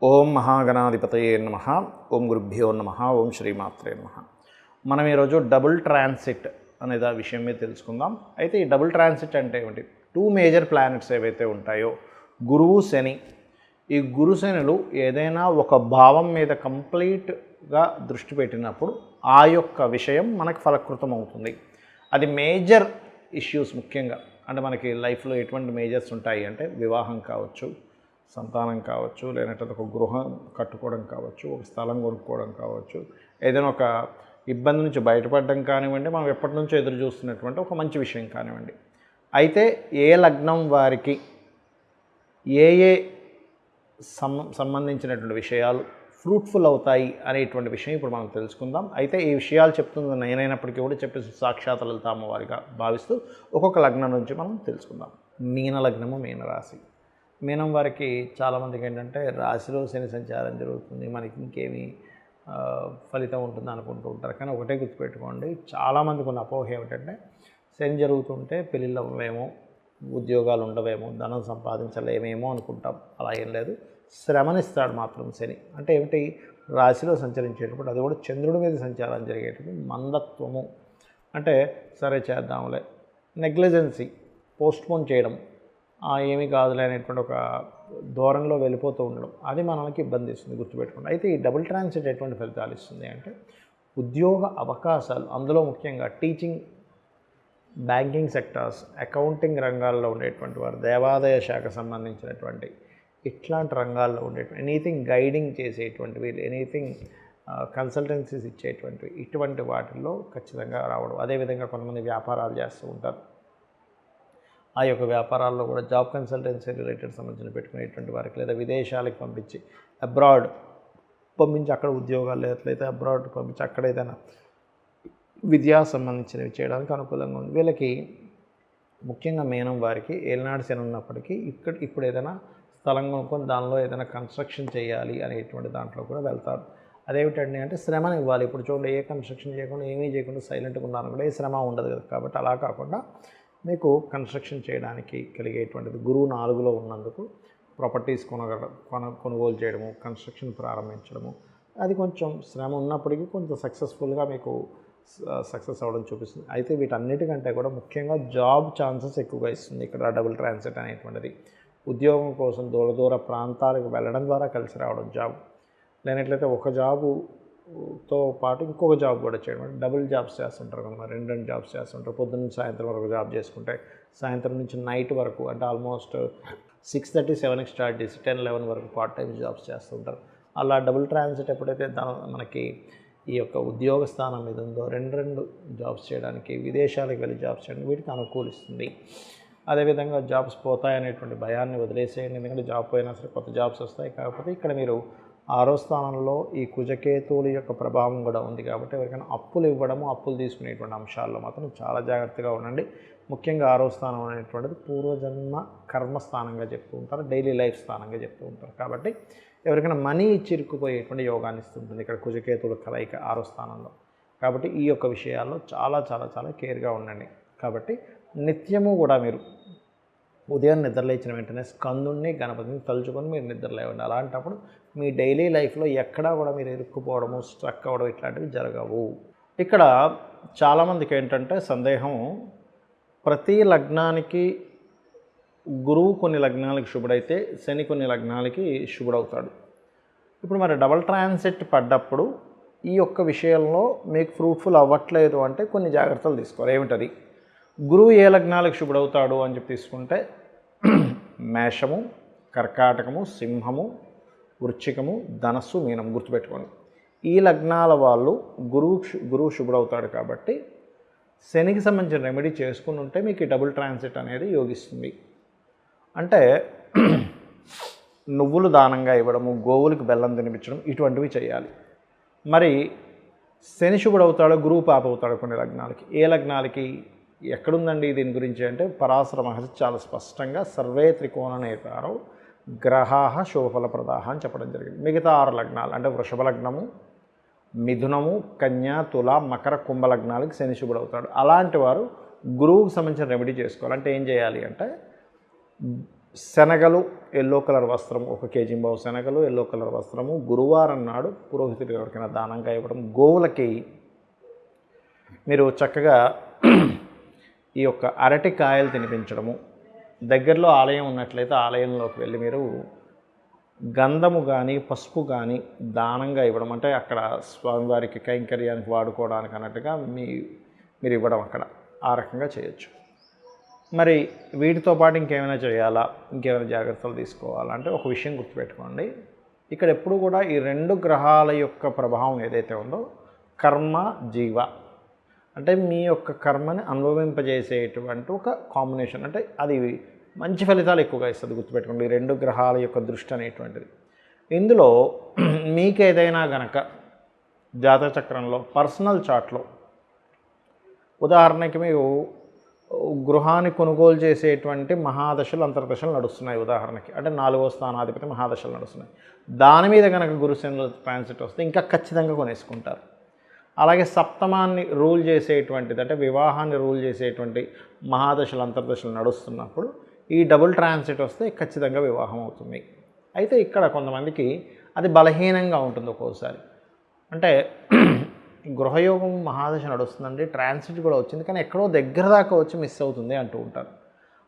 ఓం మహాగణాధిపతయే నమః. ఓం గురుభ్యో నమః. ఓం శ్రీమాత్రే నమః. మనం ఈరోజు డబుల్ ట్రాన్సిట్ అనే విషయం మీద తెలుసుకుందాం. అయితే ఈ డబుల్ ట్రాన్సిట్ అంటే ఏమిటి? 2 మేజర్ ప్లానెట్స్ ఏవైతే ఉంటాయో గురువు, శని. ఈ గురు శనులు ఏదైనా ఒక భావం మీద కంప్లీట్గా దృష్టి పెట్టినప్పుడు ఆ యొక్క విషయం మనకు ఫలకృతం అవుతుంది. అది మేజర్ ఇష్యూస్ ముఖ్యంగా అంటే మనకి లైఫ్లో ఎటువంటి మేజర్స్ ఉంటాయి అంటే వివాహం కావచ్చు, సంతానం కావచ్చు, లేదంటే ఒక గృహం కట్టుకోవడం కావచ్చు, ఒక స్థలం కొనుక్కోవడం కావచ్చు, ఏదైనా ఒక ఇబ్బంది నుంచి బయటపడడం కానివ్వండి, మనం ఎప్పటి నుంచో ఎదురు చూస్తున్నటువంటి ఒక మంచి విషయం కానివ్వండి. అయితే ఏ లగ్నం వారికి ఏ ఏ సంబంధించినటువంటి విషయాలు ఫ్రూట్ఫుల్ అవుతాయి అనేటువంటి విషయం ఇప్పుడు మనం తెలుసుకుందాం. అయితే ఈ విషయాలు చెప్తుంది నేనైనప్పటికీ కూడా చెప్పేసి సాక్షాత్ లలిత అమ్మవారిగా భావిస్తూ ఒక్కొక్క లగ్నం నుంచి మనం తెలుసుకుందాం. మీన లగ్నము, మీనరాశి. మీనం వారికి చాలామందికి ఏంటంటే రాశిలో శని సంచారం జరుగుతుంది, మనకి ఇంకేమీ ఫలితం ఉంటుంది అనుకుంటూ ఉంటారు. కానీ ఒకటే గుర్తుపెట్టుకోండి, చాలామందికి ఉన్న అపోహ ఏమిటంటే శని జరుగుతుంటే పెళ్ళిళ్ళు అవ్వవేమో, ఉద్యోగాలు ఉండవేమో, ధనం సంపాదించలేమేమో అనుకుంటాం. అలా ఏం లేదు. శ్రమనిస్తాడు మాత్రం శని. అంటే ఏమిటి? రాశిలో సంచరించేటప్పుడు, అది కూడా చంద్రుడి మీద సంచారం జరిగేటప్పుడు మందత్వము, అంటే సరే చేద్దాంలే, నెగ్లిజెన్సీ, పోస్ట్పోన్ చేయడం, ఏమీ కాదులే అనేటువంటి ఒక ధోరణిలో వెళ్ళిపోతూ ఉండడం, అది మనకి ఇబ్బంది ఇస్తుంది, గుర్తుపెట్టుకోండి. అయితే ఈ డబుల్ ట్రాన్సిట్ ఎటువంటి ఫలితాలు ఇస్తుంది అంటే ఉద్యోగ అవకాశాలు, అందులో ముఖ్యంగా టీచింగ్, బ్యాంకింగ్ సెక్టార్స్, అకౌంటింగ్ రంగాల్లో ఉండేటువంటి వారు, దేవాదాయ శాఖ సంబంధించినటువంటి ఇట్లాంటి రంగాల్లో ఉండేటువంటి ఎనీథింగ్ గైడింగ్ చేసేటువంటివి, ఎనీథింగ్ కన్సల్టెన్సీస్ ఇచ్చేటువంటివి, ఇటువంటి వాటిల్లో ఖచ్చితంగా రావడం. అదేవిధంగా కొంతమంది వ్యాపారాలు చేస్తూ ఉంటారు. ఆ యొక్క వ్యాపారాల్లో కూడా జాబ్ కన్సల్టెన్సీ రిలేటెడ్ సంబంధించిన పెట్టుకునేటువంటి వారికి, లేదా విదేశాలకు పంపించి అబ్రాడ్ పంపించి అక్కడ ఉద్యోగాలు, లేకపోతే అబ్రాడ్ పంపించి అక్కడ ఏదైనా విద్యా సంబంధించినవి చేయడానికి అనుకూలంగా ఉంది. వీళ్ళకి ముఖ్యంగా మీనం వారికి ఏలినాడు శని ఉన్నప్పటికీ ఇప్పుడు ఏదైనా స్థలం కొనుక్కొని దానిలో ఏదైనా కన్స్ట్రక్షన్ చేయాలి అనేటువంటి దాంట్లో కూడా వెళ్తారు. అదేమిటండి అంటే శ్రమను ఇవ్వాలి. ఇప్పుడు చూడండి, ఏ కన్స్ట్రక్షన్ చేయకుండా, ఏమీ చేయకుండా సైలెంట్గా ఉన్నాను కూడా ఏ శ్రమ ఉండదు కదా. కాబట్టి అలా కాకుండా మీకు కన్స్ట్రక్షన్ చేయడానికి కలిగేటువంటిది గురువు 4లో ఉన్నందుకు ప్రాపర్టీస్ కొనుగోలు చేయడము, కన్స్ట్రక్షన్ ప్రారంభించడము, అది కొంచెం శ్రమ ఉన్నప్పటికీ కొంచెం సక్సెస్ఫుల్గా మీకు సక్సెస్ అవ్వడం చూపిస్తుంది. అయితే వీటన్నిటికంటే కూడా ముఖ్యంగా జాబ్ ఛాన్సెస్ ఎక్కువగా ఇస్తుంది ఇక్కడ డబుల్ ట్రాన్సిట్ అనేటువంటిది. ఉద్యోగం కోసం దూర ప్రాంతాలకు వెళ్ళడం ద్వారా కలిసి రావడం జాబ్, లేనట్లయితే ఒక జాబుతో పాటు ఇంకొక జాబ్ కూడా చేయడం, అంటే డబుల్ జాబ్స్ చేస్తుంటారు కదా, 2 జాబ్స్ చేస్తుంటారు. పొద్దున్న నుంచి సాయంత్రం వరకు జాబ్ చేసుకుంటే సాయంత్రం నుంచి నైట్ వరకు, అంటే ఆల్మోస్ట్ 6:30, 7కి స్టార్ట్ చేసి 10, 11 వరకు పార్ట్ టైం జాబ్స్ చేస్తుంటారు. అలా డబుల్ ట్రాన్సిట్ ఎప్పుడైతే మనకి ఈ యొక్క ఉద్యోగ స్థానం మీద ఉందో 2 జాబ్స్ చేయడానికి, విదేశాలకు వెళ్ళి జాబ్స్ చేయడానికి వీటికి అనుకూలిస్తుంది. అదేవిధంగా జాబ్స్ పోతాయనేటువంటి భయాన్ని వదిలేసేయండి, ఎందుకంటే జాబ్ పోయినా సరే కొత్త జాబ్స్ వస్తాయి. కాకపోతే ఇక్కడ మీరు 6వ స్థానంలో ఈ కుజకేతువుల యొక్క ప్రభావం కూడా ఉంది కాబట్టి ఎవరికైనా అప్పులు ఇవ్వడము, అప్పులు తీసుకునేటువంటి అంశాల్లో మాత్రం చాలా జాగ్రత్తగా ఉండండి. ముఖ్యంగా 6వ స్థానం అనేటువంటిది పూర్వజన్మ కర్మస్థానంగా చెప్తూ ఉంటారు, డైలీ లైఫ్ స్థానంగా చెప్తూ ఉంటారు. కాబట్టి ఎవరికైనా మనీ చిరుక్కుపోయేటువంటి యోగాన్ని ఇస్తుంటుంది ఇక్కడ కుజకేతువుల కలయిక 6వ స్థానంలో. కాబట్టి ఈ యొక్క విషయాల్లో చాలా చాలా చాలా కేర్గా ఉండండి. కాబట్టి నిత్యము కూడా మీరు ఉదయం నిద్రలేచిన వెంటనే స్కందుని, గణపతిని తలుచుకొని మీరు నిద్రలేవండి. అలాంటప్పుడు మీ డైలీ లైఫ్లో ఎక్కడా కూడా మీరు ఇరుక్కుపోవడము, స్ట్రక్ అవ్వడం ఇట్లాంటివి జరగవు. ఇక్కడ చాలామందికి ఏంటంటే సందేహం, ప్రతి లగ్నానికి గురువు కొన్ని లగ్నాలకి శుభుడైతే శని కొన్ని లగ్నాలకి శుభుడవుతాడు. ఇప్పుడు మరి డబల్ ట్రాన్సిట్ పడ్డప్పుడు ఈ యొక్క విషయంలో మీకు ఫ్రూట్ఫుల్ అవ్వట్లేదు అంటే కొన్ని జాగ్రత్తలు తీసుకోవాలి. ఏమిటది? గురువు ఏ లగ్నాలకు శుభుడవుతాడు అని చెప్పి తీసుకుంటే మేషము, కర్కాటకము, సింహము, వృశ్చికము, ధనస్సు, మీనం. గుర్తుపెట్టుకోండి, ఈ లగ్నాల వాళ్ళు గురువు శుభుడవుతాడు. కాబట్టి శనికి సంబంధించిన రెమెడీ చేసుకుని ఉంటే మీకు ఈ డబుల్ ట్రాన్సిట్ అనేది యోగిస్తుంది. అంటే నువ్వులు దానంగా ఇవ్వడము, గోవులకు బెల్లం తినిపించడం, ఇటువంటివి చేయాలి. మరి శని శుభుడవుతాడో గురువు పాప అవుతాడు కొన్ని లగ్నాలకి. ఏ లగ్నాలకి ఎక్కడుందండి దీని గురించి అంటే పరాశర మహర్షి చాలా స్పష్టంగా సర్వే త్రికోణ నేతారో గ్రహాః శుభఫలప్రదాః అని చెప్పడం జరిగింది. మిగతా 6 లగ్నాలు అంటే వృషభ లగ్నము, మిథునము, కన్యా, తుల, మకర, కుంభ లగ్నాలకి శని శుభుడవుతాడు. అలాంటి వారు గురువుకు సంబంధించిన రెమెడీ చేసుకోవాలి. అంటే ఏం చేయాలి అంటే శనగలు ఎల్లో కలర్ వస్త్రం 1 కేజీ బావు శనగలు ఎల్లో కలర్ వస్త్రము గురువారం నాడు పురోహితుడు ఎవరికైనా దానంగా ఇవ్వడం. గోవులకి మీరు చక్కగా ఈ యొక్క అరటికాయలు తినిపించడము. దగ్గరలో ఆలయం ఉన్నట్లయితే ఆలయంలోకి వెళ్ళి మీరు గంధము కానీ పసుపు కానీ దానంగా ఇవ్వడం, అంటే అక్కడ స్వామివారికి కైంకర్యానికి వాడుకోవడానికి అన్నట్టుగా మీరు ఇవ్వడం అక్కడ ఆ రకంగా చేయొచ్చు. మరి వీటితో పాటు ఇంకేమైనా చేయాలా, ఇంకేమైనా జాగ్రత్తలు తీసుకోవాలా అంటే ఒక విషయం గుర్తుపెట్టుకోండి. ఇక్కడ ఎప్పుడు కూడా ఈ 2 గ్రహాల యొక్క ప్రభావం ఏదైతే ఉందో కర్మ జీవ అంటే మీ యొక్క కర్మని అనుభవింపజేసేటువంటి ఒక కాంబినేషన్, అంటే అది మంచి ఫలితాలు ఎక్కువగా ఇస్తుంది. గుర్తుపెట్టుకోండి, ఈ 2 గ్రహాల యొక్క దృష్టి అనేటువంటిది. ఇందులో మీకు ఏదైనా గనక జాతక చక్రంలో పర్సనల్ చార్ట్లో ఉదాహరణకి మీరు గృహాన్ని కొనుగోలు చేసేటువంటి మహాదశలు అంతర్దశలు నడుస్తున్నాయి ఉదాహరణకి, అంటే 4వ స్థానాధిపతి మహాదశలు నడుస్తున్నాయి. దాని మీద కనుక గురుశనుల ట్రాన్సిట్ వస్తే ఇంకా ఖచ్చితంగా కొనేసుకుంటారు. అలాగే సప్తమాన్ని రూల్ చేసేటువంటిది, అంటే వివాహాన్ని రూల్ చేసేటువంటి మహాదశలు అంతర్దశలు నడుస్తున్నప్పుడు ఈ డబుల్ ట్రాన్సిట్ వస్తే ఖచ్చితంగా వివాహం అవుతుంది. అయితే ఇక్కడ కొంతమందికి అది బలహీనంగా ఉంటుంది ఒక్కోసారి. అంటే గృహయోగం మహాదశ నడుస్తుందండి, ట్రాన్సిట్ కూడా వచ్చింది, కానీ ఎక్కడో దగ్గర దాకా వచ్చి మిస్ అవుతుంది అంటూ ఉంటారు.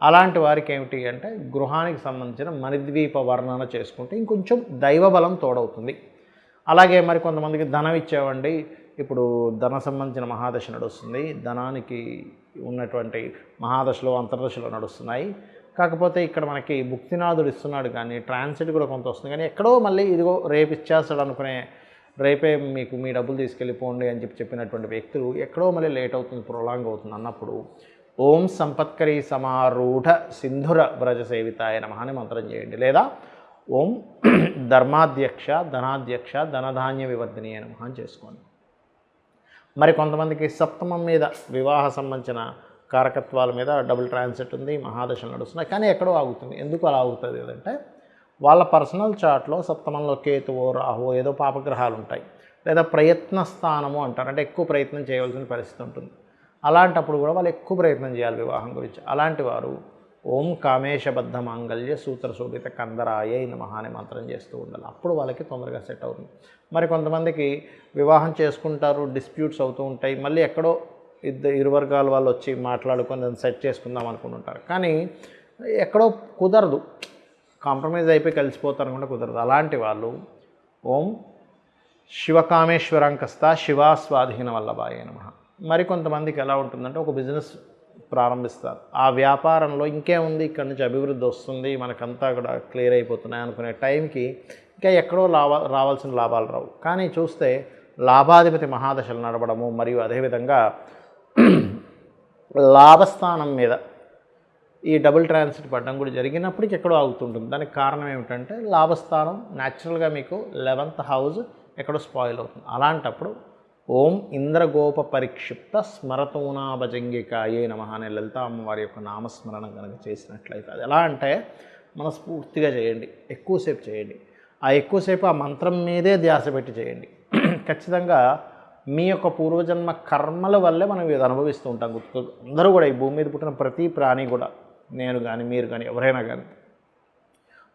అలాంటి వారికి ఏమిటి అంటే గృహానికి సంబంధించిన మణిద్వీప వర్ణన చేసుకుంటే ఇంకొంచెం దైవబలం తోడవుతుంది. అలాగే మరి కొంతమందికి ధనం ఇచ్చేవండి, ఇప్పుడు ధన సంబంధించిన మహాదశ నడుస్తుంది, ధనానికి ఉన్నటువంటి మహాదశలో అంతర్దశలో నడుస్తున్నాయి. కాకపోతే ఇక్కడ మనకి భుక్తినాథుడు ఇస్తున్నాడు కానీ ట్రాన్సిట్ కూడా కొంత వస్తుంది, కానీ ఎక్కడో మళ్ళీ ఇదిగో రేపు ఇచ్చేస్తాడు అనుకునే, రేపే మీకు మీ డబ్బులు తీసుకెళ్ళిపోండి అని చెప్పినటువంటి వ్యక్తులు ఎక్కడో మళ్ళీ లేట్ అవుతుంది, ప్రొలాంగ్ అవుతుంది అన్నప్పుడు ఓం సంపత్కరీ సమారూఢ సింధుర వ్రజ సేవితాయ నమః అని మంత్రం చేయండి. లేదా ఓం ధర్మాధ్యక్ష ధనాధ్యక్ష ధనధాన్య వివర్ధిని నమః అని చేసుకోండి. మరి కొంతమందికి సప్తమం మీద వివాహ సంబంధించిన కారకత్వాల మీద డబుల్ ట్రాన్సిట్ ఉంది, మహాదశలు నడుస్తున్నాయి, కానీ ఎక్కడో ఆగుతుంది. ఎందుకు అలా ఆగుతుంది అంటే వాళ్ళ పర్సనల్ చార్ట్లో సప్తమంలో కేతువో రాహువో ఏదో పాపగ్రహాలు ఉంటాయి, లేదా ప్రయత్న స్థానము అంటారు, అంటే ఎక్కువ ప్రయత్నం చేయవలసిన పరిస్థితి ఉంటుంది. అలాంటప్పుడు కూడా వాళ్ళు ఎక్కువ ప్రయత్నం చేయాలి వివాహం గురించి. అలాంటి వారు ఓం కామేశబద్ధ మాంగళ్య సూత్ర శోభిత కందరాయ నమః అనే మంత్రం చేస్తూ ఉండాలి. అప్పుడు వాళ్ళకి తొందరగా సెట్ అవుతుంది. మరి కొంతమందికి వివాహం చేసుకుంటారు, డిస్ప్యూట్స్ అవుతూ ఉంటాయి, మళ్ళీ ఎక్కడో ఇరు వర్గాల వాళ్ళు వచ్చి మాట్లాడుకొని దాన్ని సెట్ చేసుకుందాం అనుకుంటుంటారు, కానీ ఎక్కడో కుదరదు, కాంప్రమైజ్ అయిపోయి కలిసిపోతారు అనుకుంటే కుదరదు. అలాంటి వాళ్ళు ఓం శివకామేశ్వరంకస్త శివాస్వాధీన వల్లభాయ నమః. మరి కొంతమందికి ఎలా ఉంటుందంటే ఒక బిజినెస్ ప్రారంభిస్తారు, ఆ వ్యాపారంలో ఇంకేముంది ఇక్కడ నుంచి అభివృద్ధి వస్తుంది, మనకంతా కూడా క్లియర్ అయిపోతున్నాయి అనుకునే టైంకి ఇంకా ఎక్కడో రావాల్సిన లాభాలు రావు. కానీ చూస్తే లాభాధిపతి మహాదశలు నడవడము మరియు అదేవిధంగా లాభస్థానం మీద ఈ డబుల్ ట్రాన్సిట్ పడడం కూడా జరిగినప్పటికీ ఎక్కడో ఆగుతుంటుంది. దానికి కారణం ఏమిటంటే లాభస్థానం న్యాచురల్గా మీకు 11th హౌస్ ఎక్కడో స్పాయిల్ అవుతుంది. అలాంటప్పుడు ఓం ఇంద్రగోప పరిక్షిప్త స్మరతూనా భజంగికాయే నమః అనే లలిత అమ్మవారి యొక్క నామస్మరణ కనుక చేసినట్లయితే అది ఎలా అంటే మనస్ఫూర్తిగా చేయండి, ఎక్కువసేపు చేయండి. ఆ ఎక్కువసేపు ఆ మంత్రం మీదే ధ్యాస పెట్టి చేయండి. ఖచ్చితంగా మీ యొక్క పూర్వజన్మ కర్మల వల్లే మనం ఇది అనుభవిస్తూ ఉంటాం. అందరూ కూడా ఈ భూమి మీద పుట్టిన ప్రతి ప్రాణి కూడా, నేను కానీ మీరు కానీ ఎవరైనా కానీ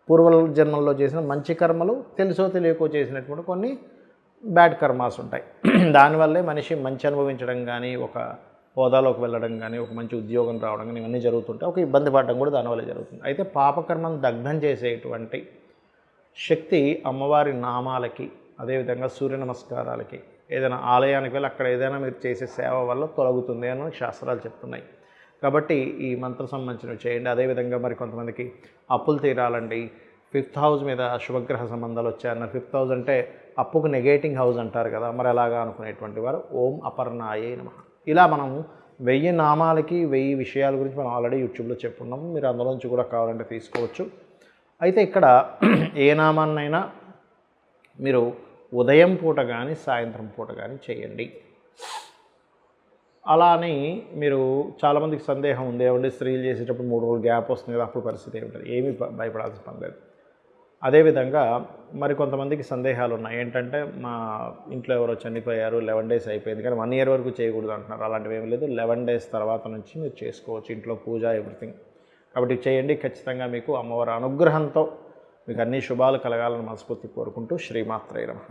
పూర్వజన్మల్లో చేసిన మంచి కర్మలు తెలుసో తెలియకో చేసినటువంటి కొన్ని బ్యాడ్ కర్మాస్ ఉంటాయి. దానివల్లే మనిషి మంచి అనుభవించడం కానీ, ఒక హోదాలోకి వెళ్ళడం కానీ, ఒక మంచి ఉద్యోగం రావడం కానీ ఇవన్నీ జరుగుతుంటాయి. ఒక ఇబ్బంది పడడం కూడా దానివల్ల జరుగుతుంది. అయితే పాపకర్మను దగ్ధం చేసేటువంటి శక్తి అమ్మవారి నామాలకి, అదేవిధంగా సూర్య నమస్కారాలకి, ఏదైనా ఆలయానికి వెళ్ళి అక్కడ ఏదైనా మీరు చేసే సేవ వల్ల తొలగుతుంది అని శాస్త్రాలు చెప్తున్నాయి. కాబట్టి ఈ మంత్ర సంబంధించినవి చేయండి. అదేవిధంగా మరి కొంతమందికి అప్పులు తీరాలండి, 5th హౌస్ మీద శుభగ్రహ సంబంధాలు వచ్చాయన్నారు. 5th హౌస్ అంటే అప్పుకు నెగేటింగ్ హౌస్ అంటారు కదా, మరి అలాగా అనుకునేటువంటి వారు ఓం అపర్ణాయే నమః. ఇలా మనం 1000 నామాలకి 1000 విషయాల గురించి మనం ఆల్రెడీ యూట్యూబ్లో చెప్పుకున్నాము. మీరు అందులోంచి కూడా కావాలంటే తీసుకోవచ్చు. అయితే ఇక్కడ ఏ నామాన్నైనా మీరు ఉదయం పూట కానీ సాయంత్రం పూట కానీ చేయండి. అలా అని మీరు చాలామందికి సందేహం ఉంది, ఏమంటే స్త్రీలు చేసేటప్పుడు 3 రోజులు గ్యాప్ వస్తుంది కదా, అప్పుడు పరిస్థితి ఏమిటది? ఏమీ భయపడాల్సిన పని లేదు. అదేవిధంగా మరి కొంతమందికి సందేహాలు ఉన్నాయి. ఏంటంటే మా ఇంట్లో ఎవరో చనిపోయారు, 11 days అయిపోయింది, కానీ 1 year వరకు చేయకూడదు అంటున్నారు. అలాంటివి ఏమీ లేదు. 11 days తర్వాత నుంచి మీరు చేసుకోవచ్చు ఇంట్లో పూజ, ఎవ్రీథింగ్. కాబట్టి చేయండి, ఖచ్చితంగా మీకు అమ్మవారి అనుగ్రహంతో మీకు అన్ని శుభాలు కలగాలని మనస్ఫూర్తి కోరుకుంటూ శ్రీమాత్రే నమః.